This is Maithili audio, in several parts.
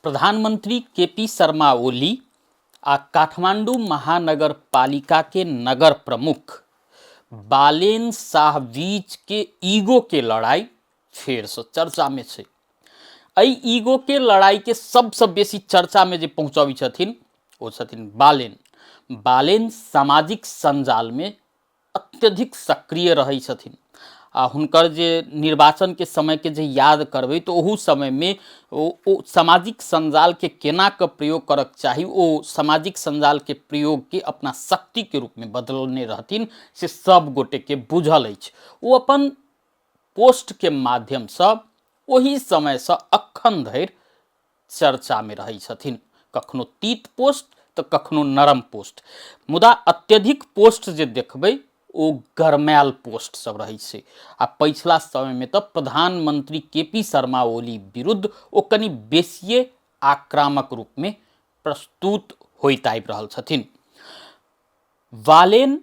प्रधानमंत्री केपी शर्मा ओली आ काठमांडू महानगरपालिका के नगर प्रमुख बालेन शाह बीच के ईगो के लड़ाई फेर से चर्चा में छै। एहि ईगो के लड़ाई के सबसे बेसी चर्चा में जे पहुंचाबी छथिन ओ छथिन बालेन। बालेन सामाजिक संजाल में अत्यधिक सक्रिय रही छथिन आ हुनकर जे निर्वाचन के समय के जे याद करबै तो ओहू समय में ओ सामाजिक संजाल के केना के प्रयोग करक चाही, ओ सामाजिक संजाल के प्रयोग के अपना शक्ति के रूप में बदलने रहथिन से सब गोटे के बुझल अछि। ओ अपन पोस्ट के माध्यम से वही समय से अखन धरि चर्चा में रही छथिन, कखनो तीत पोस्ट तो कखनो नरम पोस्ट, मुदा अत्यधिक पोस्ट जे देखबै ओ गरमायल पोस्ट सब रही छै। आ पिछला समय में तो प्रधानमंत्री केपी शर्मा ओली विरुद्ध ओ कनी बेसिए आक्रामक रूप में प्रस्तुत होइत आबि रहल छथिन। बालेन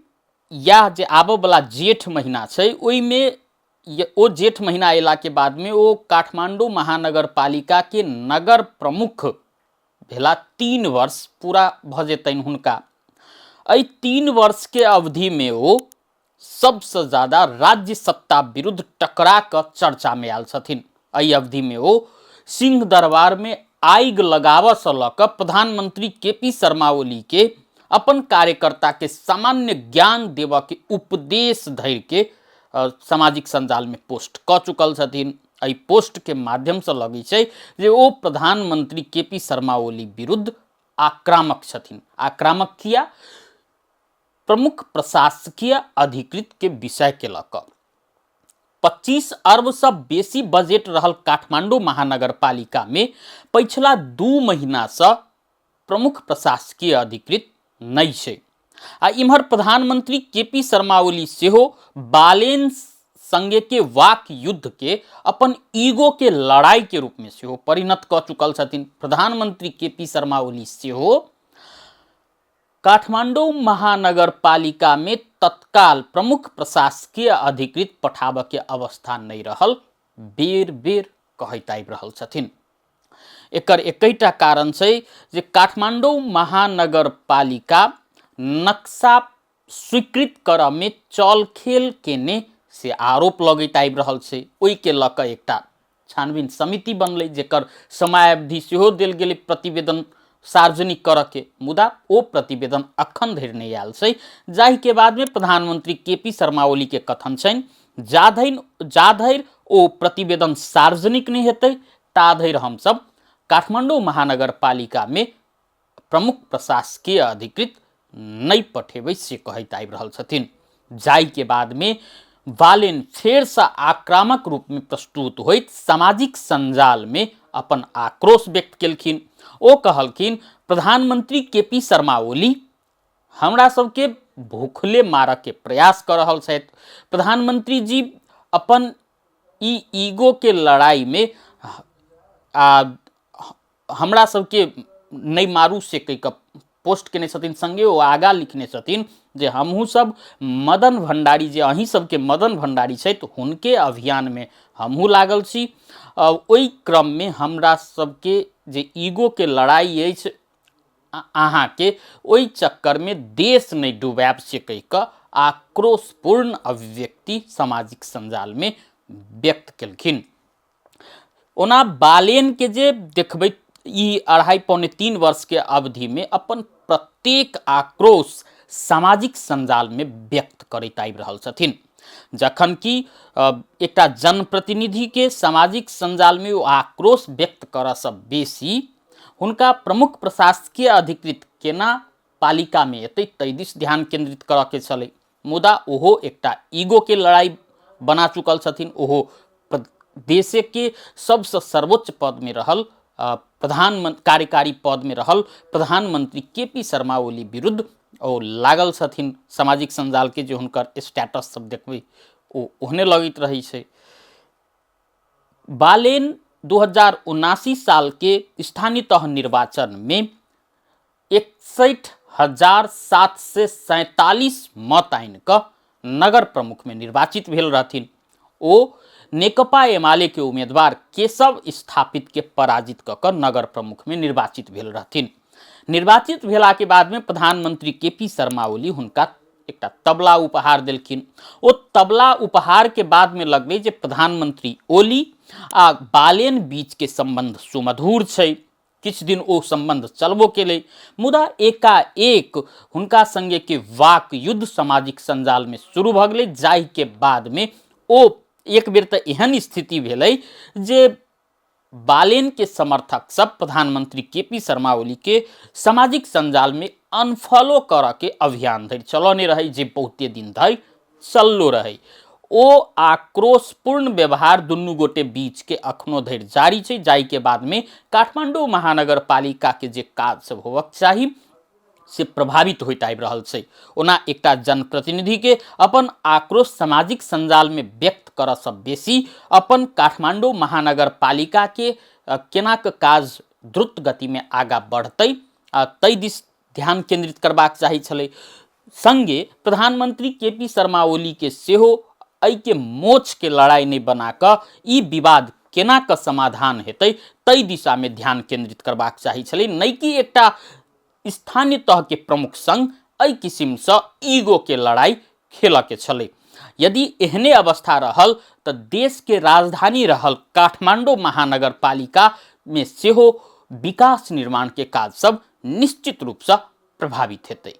या जे आबऽ वाला जेठ महीना छै ओहि में ओ जेठ महीना अयला के बाद में ओ काठमांडू महानगरपालिका के नगर प्रमुख भेला। 3 वर्ष पूरा भ जेतनि हुनका। एहि 3 वर्ष के अवधि में ओ सबसे ज्यादा राज्य सत्ता विरुद्ध टकरा कर चर्चा में आयल छथिन। एहि अवधि में ओ सिंह दरबार में आगि लगाव से लऽ प्रधानमंत्री केपी शर्मा ओली के अपन कार्यकर्ता के सामान्य ज्ञान देवा के उपदेश धरि के सामाजिक संजाल में पोस्ट क चुकल छथिन। एहि पोस्ट के माध्यम से लगे छै जे ओ प्रधानमंत्री केपी शर्मा ओली विरुद्ध आक्रामक छथिन। आक्रामक किया? प्रमुख प्रशासकीय अधिकृत के विषय के लऽ 25 अरब से बेसी बजट रहल काठमांडू महानगरपालिका में पिछला 2 महीना से प्रमुख प्रशासकीय अधिकृत नहीं छै। आ इम्हर प्रधानमंत्री केपी शर्मा ओली सेहो बालेन संगे के वाक युद्ध के अपन ईगो के लड़ाई के रूप में सेहो परिणत क चुकल छथिन। प्रधानमंत्री केपी शर्मा ओली सेहो काठमांडू महानगरपालिका में तत्काल प्रमुख प्रशासकीय अधिकृत पठाबऽ के अवस्था नहीं रहल, बेर बेर कहैत आबि रहल छथिन। एकर एकैटा कारण छै जे काठमांडू महानगरपालिका नक्शा स्वीकृत करऽ में चलखेल केने से आरोप लगैत आबि रहल छै। ओहि के लऽ कऽ एकटा छानबीन समिति बनलै जेकर समयावधि सेहो देल गेलै प्रतिवेदन सार्वजनिक करऽ के, मुदा ओ प्रतिवेदन अखन धरि नहीं आयल छै। जाहि के बाद में प्रधानमंत्री केपी शर्मा ओली के कथन छनि जा धरि ओ प्रतिवेदन सार्वजनिक नहीं हेतै ता धरि हमसब काठमांडू महानगरपालिका में प्रमुख प्रशासकीय अधिकृत नहीं पठेबै से कहैत आबि रहल छथिन। जाहि के बाद में बालेन फेर से आक्रामक रूप में प्रस्तुत होइत सामाजिक संजाल में अपन आक्रोश व्यक्त केलखिन। ओ कहलखिन प्रधानमंत्री केपी शर्मा ओली हमरा सबके भूखले मारऽ के प्रयास कर रहल छथि। प्रधानमंत्री जी अपन ईगो के लड़ाई में हमरा सबके नहीं मारू से कहि कऽ पोस्ट केने छथिन। संगे ओ आगा लिखने छथिन जे हमहू सब मदन भंडारी जे अहीं सबके मदन भंडारी छथि हुनके अभियान में हमहू लागल छी। ओहि क्रम में हमरा सबके जे ईगो के लड़ाई अछि अहाँ के ओहि चक्कर में देश नहीं डुबाएब से कहि कऽ आक्रोशपूर्ण अभिव्यक्ति सामाजिक संजाल में व्यक्त केलखिन। ओना बालेन के जे देखबै ई 2.5-3 वर्ष के अवधि में अपन प्रत्येक आक्रोश सामाजिक संजाल में व्यक्त करैत आबि रहल छथिन। जखन कि एकटा जनप्रतिनिधि के सामाजिक संजाल में ओ आक्रोश व्यक्त करऽ से बेसी हुनका प्रमुख प्रशासकीय अधिकृत केना पालिका में एतै तै दिस ध्यान केंद्रित करऽ के छलै। मुदा ओहो एकटा ईगो के लड़ाई बना चुकल छथिन। ओहो देश के सबसे सर्वोच्च पद में रहल प्रधानमंत्री कार्यकारी पद में रहल प्रधानमंत्री केपी शर्मा ओली विरुद्ध ओ लागल छथिन। सामाजिक संजाल के जो हुनकर स्टेटस सब देखबै ओ ओहने लगैत रही छै। बालेन 2079 साल के स्थानीय तह निर्वाचन में 61,747 मत आनि कऽ नगर प्रमुख में निर्वाचित भेल रहथिन। ओ नेकपा एमाले के उम्मीदवार केशव स्थापित के पराजित कर नगर प्रमुख में निर्वाचित भेल रहथिन। निर्वाचित भेला के बाद में प्रधानमंत्री केपी शर्मा ओली हुनका एकटा तबला उपहार देलखिन। ओ तबला उपहार के बाद में लगले जे प्रधानमंत्री ओली आ बालेन बीच के संबंध सुमधुर छै। किछ दिन ओ संबंध चलबो केले, मुदा एकाएक हुनका संगे के वाक युद्ध सामाजिक संजाल में शुरू भ गेलै, जाहि के बाद में ओ एक बेर त एहन स्थिति भेलै जे बालेन के समर्थक सब प्रधानमंत्री केपी शर्मा ओली के सामाजिक संजाल में अनफॉलो कर के अभियान धरि चलने रहे, जे बहुते दिन धरि चललो रहे। ओ आक्रोशपूर्ण व्यवहार दुनू गोटे बीच के अखनो धरि जारी छै, जाहि के बाद में काठमांडू महानगर पालिका के जे काज सब होबक चाही से प्रभावित होइत आबि रहल छै। ओना एकटा जनप्रतिनिधि के अपन आक्रोश सामाजिक संजाल में व्यक्त करऽ सँ बेसी अपन काठमांडू महानगर पालिका के केना के काज द्रुत गति में आगा बढ़तै तै दिस ध्यान केंद्रित करबाक चाही छलै। संगे प्रधानमंत्री केपी शर्मा ओली के सेहो एहि के मोछ के लड़ाई नहीं बना क ई विवाद केना के समाधान हेतै तै दिशा में ध्यान केंद्रित करबाक चाही छलै, नहि कि एकटा स्थानीय तह के प्रमुख संग एहि किसिम से ईगो के लड़ाई खेल के छलै। यदि एहने अवस्था रहल तो देश के राजधानी रहल काठमांडू महानगर पालिका में सेहो विकास निर्माण के काज सब निश्चित रूप से प्रभावित हेतै।